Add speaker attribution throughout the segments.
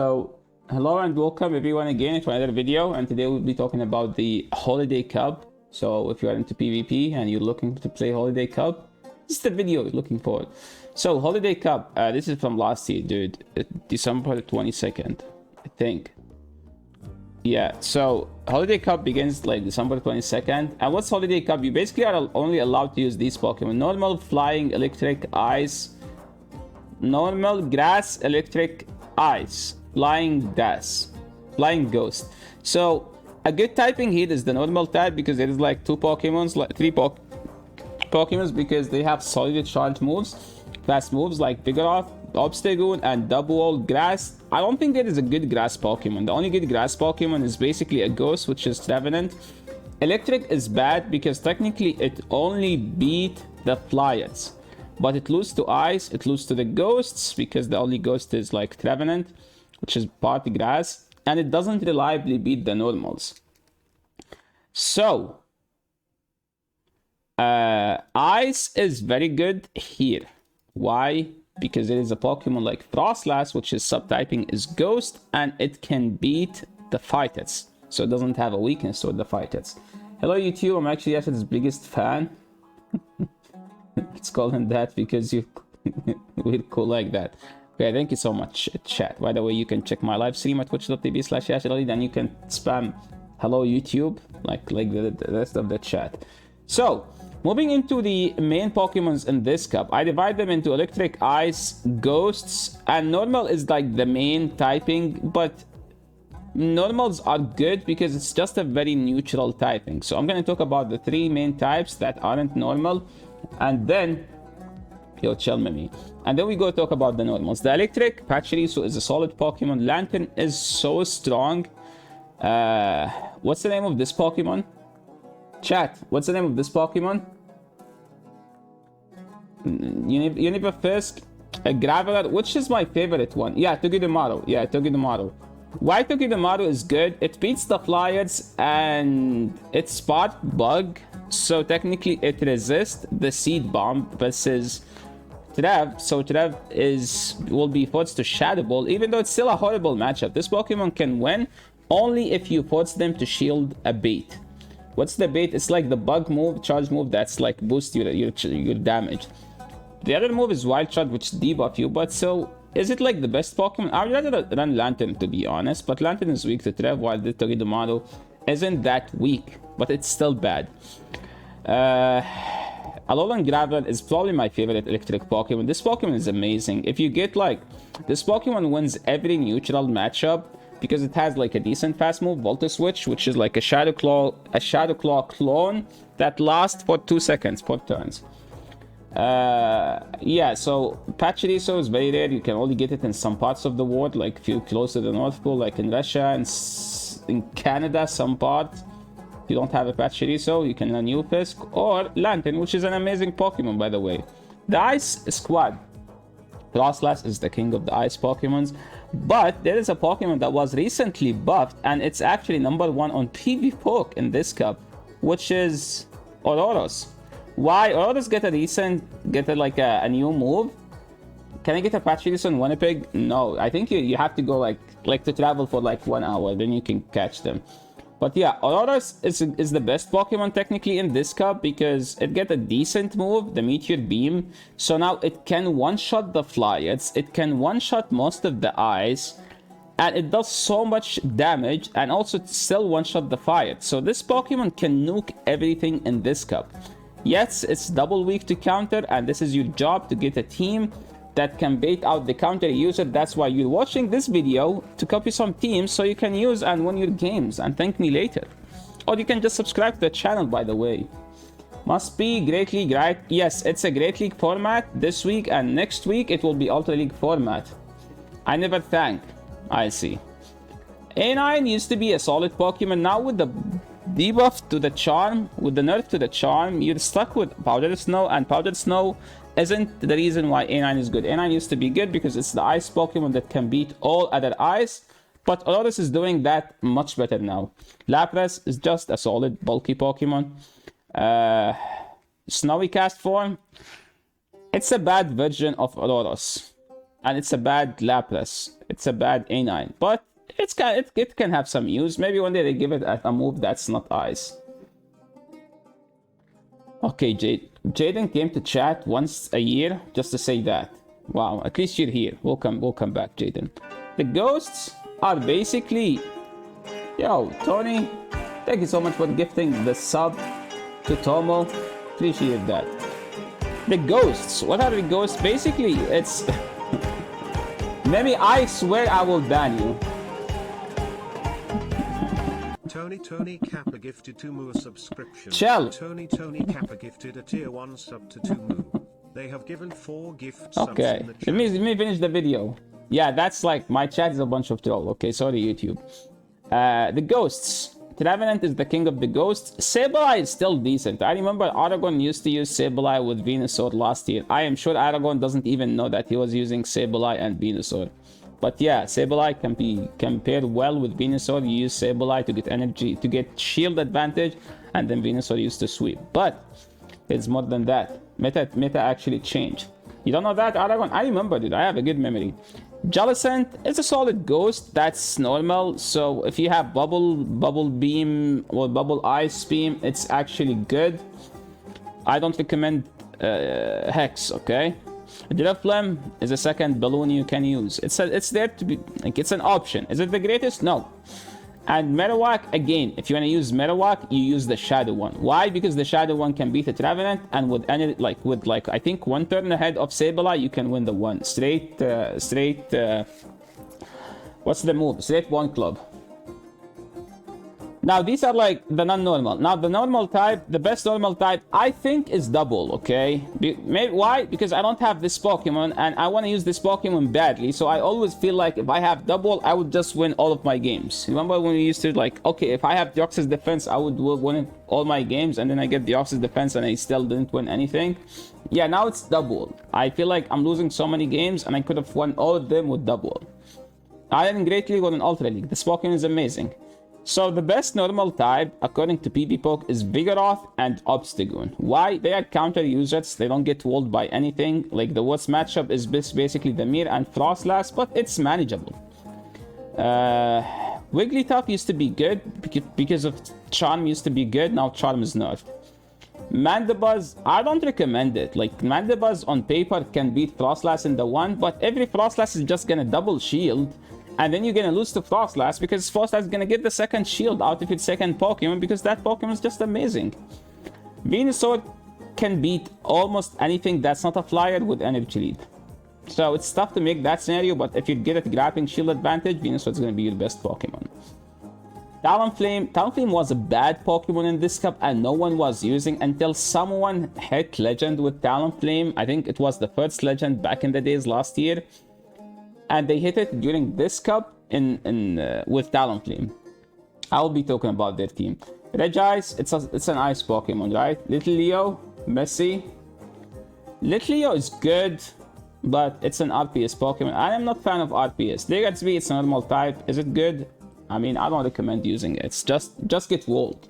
Speaker 1: So, hello and welcome everyone again to another video, and today we'll be talking about the Holiday Cup. So if you are into PvP and you're looking to play Holiday Cup, this is the video you're looking for. So Holiday Cup, this is from last year, dude. December the 22nd, I think. Yeah, so Holiday Cup begins like December 22nd. And what's Holiday Cup? You basically are only allowed to use these Pokemon: normal, flying, electric, ice, normal, grass, electric, ice, flying, grass, flying, ghost. So a good typing here is the normal type, because there is like two Pokemons, like three Pokemons, because they have solid charge moves, fast moves like Vigoroth, Obstagoon, and Double Grass. I don't think there is a good grass Pokemon. The only good grass Pokemon is basically a ghost, which is Trevenant. Electric is bad because technically it only beat the Flyers, but it loses to ice, it loses to the ghosts, because the only ghost is like Trevenant, which is part grass, and it doesn't reliably beat the normals. So ice is very good here. Why? Because there is a Pokemon like Frostlass, which is subtyping is ghost, and it can beat the Fightets, so it doesn't have a weakness toward the Fightets. Hello YouTube, I'm actually Yash's biggest fan. Let's call him that because we're cool like that. Okay, thank you so much, chat. By the way, you can check my live stream at twitch.tv/YashAli, then you can spam hello YouTube like the rest of the chat. So moving into the main Pokemons in this cup, I divide them into electric, ice, ghosts, and normal is like the main typing, but normals are good because it's just a very neutral typing. So I'm going to talk about the three main types that aren't normal, and then yo, chill me. And then we go talk about the normals. The electric, Pachirisu is a solid Pokemon. Lantern is so strong. What's the name of this Pokemon? Chat, what's the name of this Pokemon? Univerfisk, a Graveler, which is my favorite one. Yeah, Togedemaru. Yeah, Togedemaru. Why Togedemaru is good? It beats the Flyers and it's Spot Bug, so technically it resists the Seed Bomb versus Trev. So Trev will be forced to Shadow Ball, even though it's still a horrible matchup. This Pokemon can win only if you force them to shield a bait. What's the bait? It's like the bug move, charge move, that's like boost your damage. The other move is Wild Charge, which debuff you, but so is it like the best Pokemon? I would rather run Lantern, to be honest, but Lantern is weak to Trev, while the Togedemaru isn't that weak, but it's still bad. Alolan Graveler is probably my favorite electric Pokemon. This Pokemon is amazing. If you get like, this Pokemon wins every neutral matchup because it has like a decent fast move, Volta Switch, which is like a Shadow Claw clone that lasts for 2 seconds, 4 turns. Yeah, so Pachirisu is very rare. You can only get it in some parts of the world, like if you're close to the North Pole, like in Russia and in Canada, some parts. If you don't have a Pachirisu, you can learn Univerfisk or Lantern, which is an amazing Pokemon, by the way. The Ice Squad, Frostlass is the king of the Ice Pokemons, but there is a Pokemon that was recently buffed, and it's actually #1 on PvPoke in this cup, which is Auroros. Why? Auroros get a new move. Can I get a Pachirisu in Winnipeg? No, I think you have to go like to travel for like 1 hour, then you can catch them. But yeah, Auroros is the best Pokemon technically in this cup because it gets a decent move, the Meteor Beam. So now it can one-shot the Flyers, it can one-shot most of the Ice, and it does so much damage, and also still one-shot the Fire. So this Pokemon can nuke everything in this cup. Yes, it's double weak to counter, and this is your job to get a team that can bait out the counter user. That's why you're watching this video, to copy some teams so you can use and win your games and thank me later. Or you can just subscribe to the channel, by the way. Must be Great League, right? Yes, it's a Great League format this week, and next week it will be Ultra League format. I never thank. I see. A9 used to be a solid Pokemon. Now with the debuff to the charm, with the nerf to the charm, you're stuck with Powdered Snow, and Powdered Snow isn't the reason why A9 is good. A9 used to be good because it's the ice Pokemon that can beat all other ice, but Auroros is doing that much better now. Lapras is just a solid bulky Pokemon. Snowy Cast form, it's a bad version of Auroros. and it's a bad Lapras. It's a bad A9, but it can have some use. Maybe one day they give it a move that's not ice. Okay, Jaden came to chat once a year just to say that. Wow, at least you're here. We'll come back, Jaden. The ghosts are basically... Yo, Tony, thank you so much for gifting the sub to Tomo. Appreciate that. The ghosts. What are the ghosts? Basically, it's... Maybe I swear I will ban you.
Speaker 2: Tony Kappa gifted 2 Moo a subscription.
Speaker 1: Chill.
Speaker 2: Tony Kappa gifted a tier 1 sub to 2 Moo. They have given 4 gift subs
Speaker 1: Okay,
Speaker 2: in the chat.
Speaker 1: let me finish the video. Yeah, that's like, my chat is a bunch of troll. Okay, sorry, YouTube. The ghosts. Trevenant is the king of the ghosts. Sableye is still decent. I remember Aragon used to use Sableye with Venusaur last year. I am sure Aragon doesn't even know that he was using Sableye and Venusaur. But yeah, Sableye can be compared well with Venusaur. You use Sableye to get energy, to get shield advantage, and then Venusaur used to sweep. But it's more than that. Meta actually changed. You don't know that, Aragon? I remember, dude. I have a good memory. Jellicent is a solid ghost. That's normal. So if you have bubble beam or bubble ice beam, it's actually good. I don't recommend Hex, okay? Drifblim is a second balloon you can use. It's there to be, like, it's an option. Is it the greatest? No. And Marowak, again, if you want to use Marowak, you use the Shadow one. Why? Because the Shadow one can beat a Trevenant, and with any, like I think 1 turn ahead of Sableye, you can win the one. Straight, what's the move? Straight one club. Now, these are like the non-normal. Now, the normal type, the best normal type, I think is double, okay? Why? Because I don't have this Pokemon, and I want to use this Pokemon badly, so I always feel like if I have double, I would just win all of my games. Remember when we used to, like, okay, if I have Deoxys Defense, I would win all my games, and then I get Deoxys Defense, and I still didn't win anything? Yeah, now it's double. I feel like I'm losing so many games, and I could have won all of them with double. I am Great League or an Ultra League. This Pokemon is amazing. So the best normal type, according to PvPoke, is Vigoroth and Obstagoon. Why? They are counter users. They don't get walled by anything. Like, the worst matchup is basically the Mir and Frostlass, but it's manageable. Wigglytuff used to be good because of Charm used to be good. Now Charm is nerfed. Mandibuzz, I don't recommend it. Like, Mandibuzz on paper can beat Frostlass in the one, but every Frostlass is just gonna double shield. And then you're gonna lose to Frostlass because Frostlass is gonna get the second shield out of its second Pokemon because that Pokemon is just amazing. Venusaur can beat almost anything that's not a flyer with energy lead. So it's tough to make that scenario, but if you get a grappling shield advantage, Venusaur is gonna be your best Pokemon. Talonflame was a bad Pokemon in this cup and no one was using until someone hit Legend with Talonflame. I think it was the first Legend back in the days last year. And they hit it during this cup with Talonflame. I'll be talking about their team. Regice, it's an ice Pokemon, right? Little Leo, Messi. Little Leo is good, but it's an RPS Pokemon. I am not a fan of RPS. Diggersby, it's a normal type. Is it good? I mean, I don't recommend using it. It's just get walled.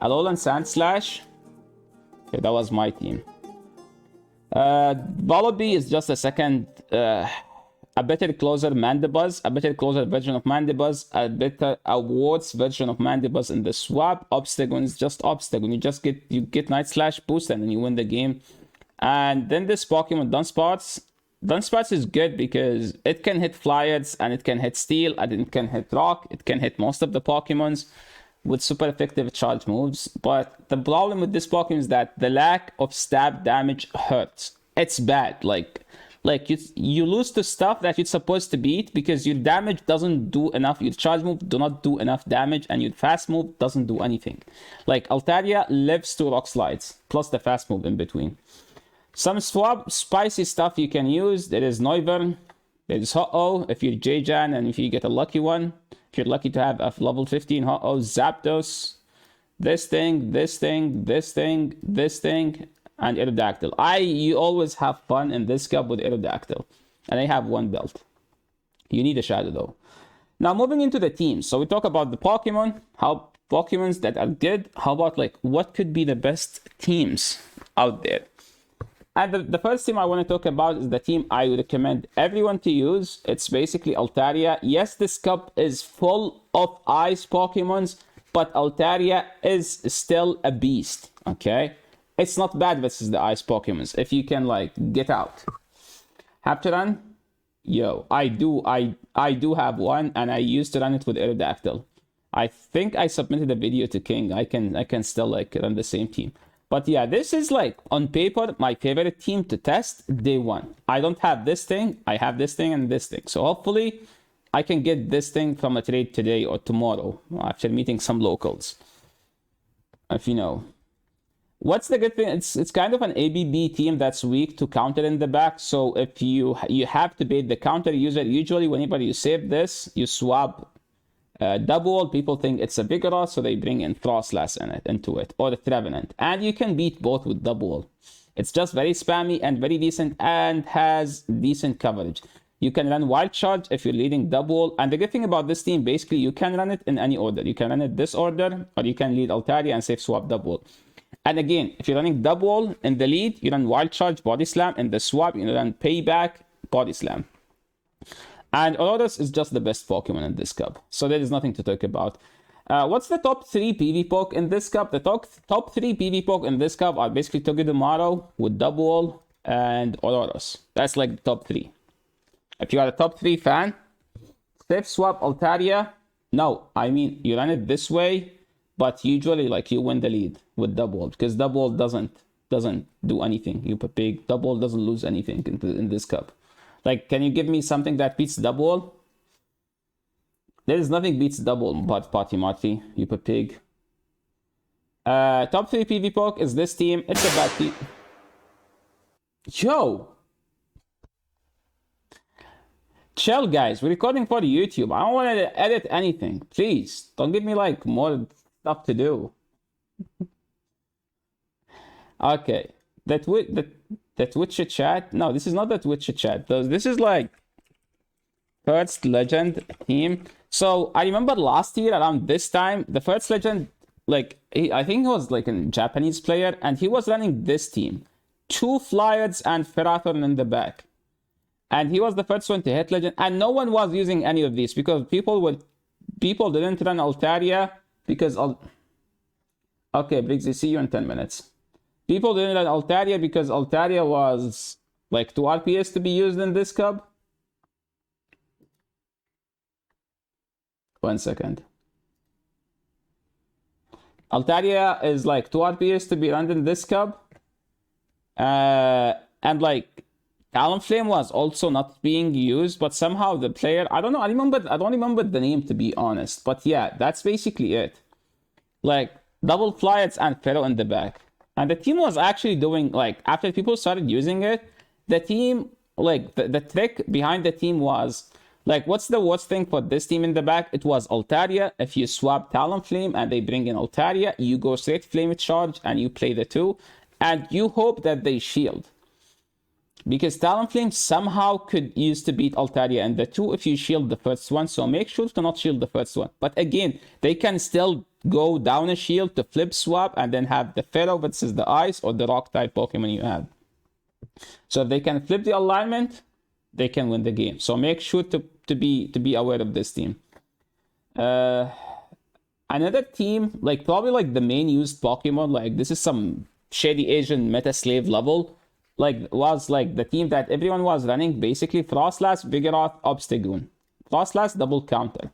Speaker 1: Alolan Sandslash. Okay, that was my team. Volibee is just a second... a better closer Mandibuzz, a better closer version of Mandibuzz, a worse version of Mandibuzz in the swap. Obstagoon is just Obstagoon. You get Night Slash boost and then you win the game. And then this Pokemon Dunsparce. Dunsparce is good because it can hit Flyers and it can hit Steel and it can hit Rock. It can hit most of the Pokemons with super effective charge moves. But the problem with this Pokemon is that the lack of stab damage hurts. It's bad. Like you lose to stuff that you're supposed to beat because your damage doesn't do enough. Your charge move do not do enough damage and your fast move doesn't do anything. Like Altaria lives to Rock Slides plus the fast move in between. Some spicy stuff you can use. There is Noivern. There is Ho-Oh if you're J-Jan and if you get a lucky one. If you're lucky to have a level 15 Ho-Oh, Zapdos. This thing, and Aerodactyl. You always have fun in this cup with Aerodactyl. And I have one belt. You need a Shadow though. Now moving into the teams. So we talk about the Pokemon, how Pokemons that are good. How about like what could be the best teams out there? And the first team I want to talk about is the team I would recommend everyone to use. It's basically Altaria. Yes, this cup is full of ice Pokemons, but Altaria is still a beast, okay? It's not bad versus the ice Pokemons. If you can, like, get out. Have to run? Yo, I do have one, and I used to run it with Aerodactyl. I think I submitted a video to King. I can still, like, run the same team. But yeah, this is, like, on paper, my favorite team to test day one. I don't have this thing. I have this thing and this thing. So hopefully I can get this thing from a trade today or tomorrow after meeting some locals. If you know. What's the good thing? It's kind of an ABB team that's weak to counter in the back. So if you have to bait the counter user, usually whenever you save this, you swap double. People think it's a Vigoroth, so they bring in Frostlass into it, or the Trevenant. And you can beat both with double. It's just very spammy and very decent and has decent coverage. You can run Wild Charge if you're leading double. And the good thing about this team, basically, you can run it in any order. You can run it this order, or you can lead Altaria and safe swap double. And again, if you're running double in the lead, you run Wild Charge, Body Slam. In the swap, you run Payback, Body Slam. And Aurorus is just the best Pokemon in this cup. So there is nothing to talk about. What's the top 3 PV poke in this cup? The top 3 PV poke in this cup are basically Togedemaru with Double and Aurorus. That's like the top 3. If you are a top 3 fan, safe swap Altaria. No, I mean, you run it this way, but usually like you win the lead with Double, because Double doesn't do anything. You put big, Double doesn't lose anything in this cup. Like, can you give me something that beats double? There is nothing beats double but Party Marty. You put pig. Top 3 PV poke is this team. It's a bad team. Yo! Chill, guys. We're recording for YouTube. I don't want to edit anything. Please, don't give me, like, more stuff to do. Okay. The Twitch chat? No, this is not the Twitch chat. This is like First Legend team. So I remember last year around this time, the First Legend, like, I think he was like a Japanese player, and he was running this team. 2 Flyers and Ferrothorn in the back. And he was the first one to hit Legend, and no one was using any of these because people didn't run Altaria because... Okay, Briggsy, see you in 10 minutes. People didn't run Altaria because Altaria was like 2 RPS to be used in this cup. 1 second. Altaria is like 2 RPS to be run in this cup. And like Talonflame was also not being used, but somehow the player, I don't know, I don't remember the name to be honest. But yeah, that's basically it. Like double Flyers and Ferro in the back. And the team was actually doing, like, after people started using it, the team, like, the trick behind the team was, like, what's the worst thing for this team in the back? It was Altaria. If you swap Talonflame and they bring in Altaria, you go straight Flame Charge and you play the 2. And you hope that they shield. Because Talonflame somehow could use to beat Altaria and the 2 if you shield the first one. So make sure to not shield the first one. But again, they can still go down a shield to flip swap and then have the Ferro versus the Ice or the Rock type Pokemon you have. So if they can flip the alignment, they can win the game. So make sure to be aware of this team. Another team, like probably like the main used Pokemon, like this is some shady Asian meta slave level, like was like the team that everyone was running, basically Frostlass, Vigoroth, Obstagoon. Frostlass double counter.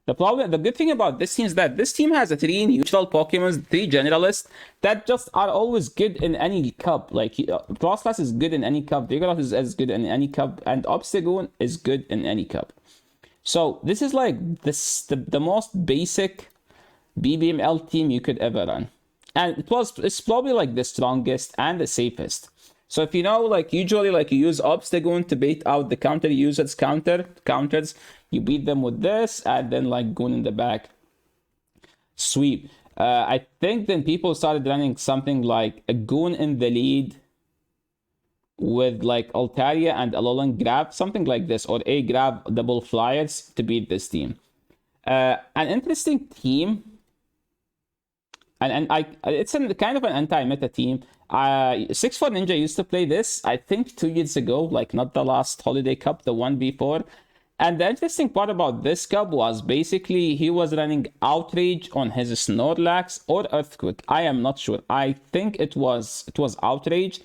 Speaker 1: The good thing about this team is that this team has 3 neutral Pokemon, 3 generalists that just are always good in any cup. Like Frostlass is good in any cup, Vigoroth is as good in any cup, and Obstagoon is good in any cup. So this is like the most basic BBML team you could ever run, and it's probably like the strongest and the safest. So if you know, like usually like you use Obstagoon to bait out the counter users counters, you beat them with this and then like Goon in the back. Sweep. I think then people started running something like a Goon in the lead with like Altaria and Alolan Grab, something like this, or a Grab double Flyers to beat this team. An interesting team It's kind of an anti-meta team. 6-4 Ninja used to play this, I think 2 years ago, like not the last Holiday Cup, the one before. And the interesting part about this cup was basically he was running Outrage on his Snorlax or Earthquake. I am not sure. I think it was Outrage.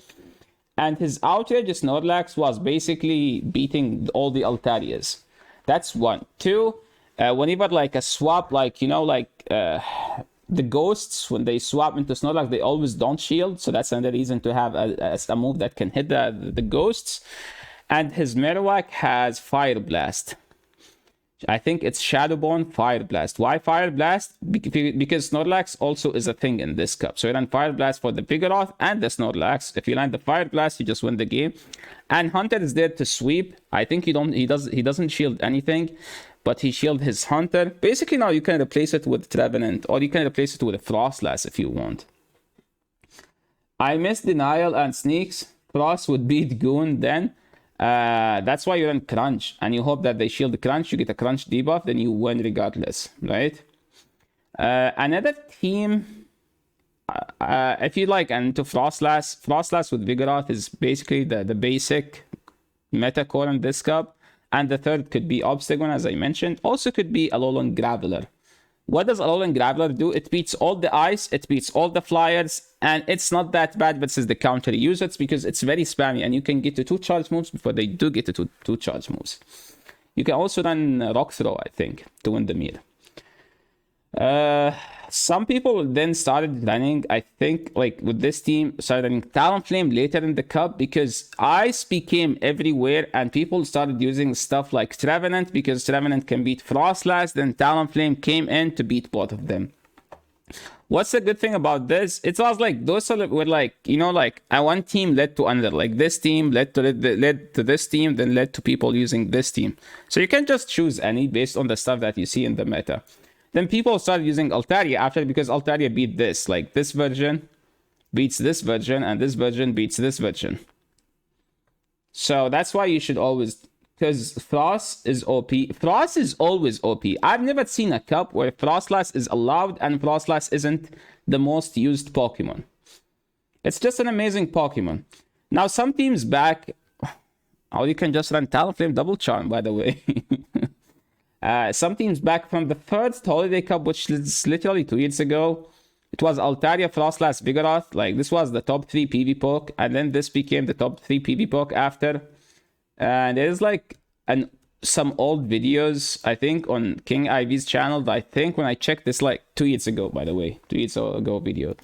Speaker 1: And his Outrage Snorlax was basically beating all the Altarias. That's one. Two, whenever like a swap, like, you know, like the ghosts, when they swap into Snorlax, they always don't shield. So that's another reason to have a move that can hit the ghosts. And his Marowak has Fire Blast. I think it's Shadowbone Fire Blast. Why Fire Blast? Because Snorlax also is a thing in this cup. So you run Fire Blast for the Vigoroth and the Snorlax. If you land the Fire Blast, you just win the game. And Hunter is there to sweep. I think he doesn't shield anything, but he shield his Hunter. Basically now you can replace it with Trevenant, or you can replace it with a Frostlass if you want. I miss Denial and Sneaks. Frost would beat Goon then. That's why you run Crunch, and you hope that they shield the Crunch, you get a Crunch debuff, then you win regardless, right? Another team, if you like, and to Frostlass with Vigoroth is basically the basic meta core in this cup, and the third could be Obstagon, as I mentioned. Also could be Alolan Graveler. What does Alolan Graveler do? It beats all the ice, it beats all the flyers, and it's not that bad versus the counter users because it's very spammy, and you can get to 2 charge moves before they do get to two charge moves. You can also run Rock Throw, I think, to win the mirror. Some people then started running, I think, like with this team, started running Talonflame later in the cup because ice became everywhere and people started using stuff like Trevenant because Trevenant can beat Frostlass. Then Talonflame came in to beat both of them. What's the good thing about this? It was like those were like, you know, like one team led to another. Like this team led to this team, then led to people using this team. So you can just choose any based on the stuff that you see in the meta. Then people started using Altaria after because Altaria beat this. Like this version beats this version and this version beats this version. So that's why you should always... Because Frost is OP. Frost is always OP. I've never seen a cup where Frostlass is allowed and Frostlass isn't the most used Pokemon. It's just an amazing Pokemon. Now some teams back... Oh, you can just run Talonflame Double Charm, by the way. Some teams back from the first Holiday Cup, which is literally 2 years ago, it was Altaria, Frostlass, Vigoroth. Like, this was the top 3 PV poke, and then this became the top 3 PV poke after. And there's like some old videos, I think, on King Ivy's channel. I think when I checked this, like 2 years ago, by the way, 2 years ago video.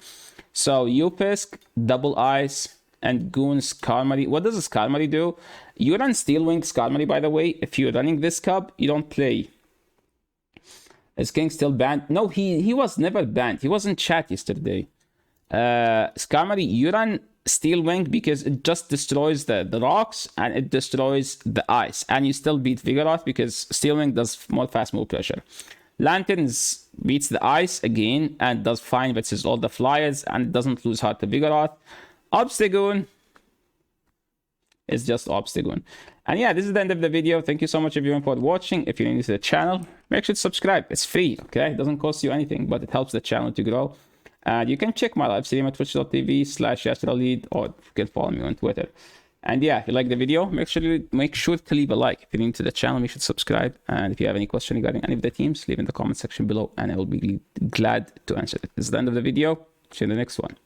Speaker 1: So, Upisk, Double Ice, and Goon Skarmory. What does a Skarmory do? You run Steel Wing Skarmory, by the way. If you're running this cup, you don't play. Is King still banned? No, he was never banned. He was in chat yesterday. Skarmory, you run Steel Wing because it just destroys the rocks and it destroys the ice. And you still beat Vigoroth because Steel Wing does more fast move pressure. Lanterns beats the ice again and does fine versus all the flyers and doesn't lose hard to Vigoroth. Obstagoon is just Obstagoon. And yeah, this is the end of the video. Thank you so much everyone for watching. If you're new to the channel, make sure to subscribe. It's free, okay? It doesn't cost you anything, but it helps the channel to grow. And you can check my live stream at twitch.tv/YasserElite, or you can follow me on Twitter. And yeah, if you like the video, make sure to leave a like. If you're new to the channel, make sure to subscribe. And if you have any question regarding any of the teams, leave in the comment section below, and I will be glad to answer it. This is the end of the video. See you in the next one.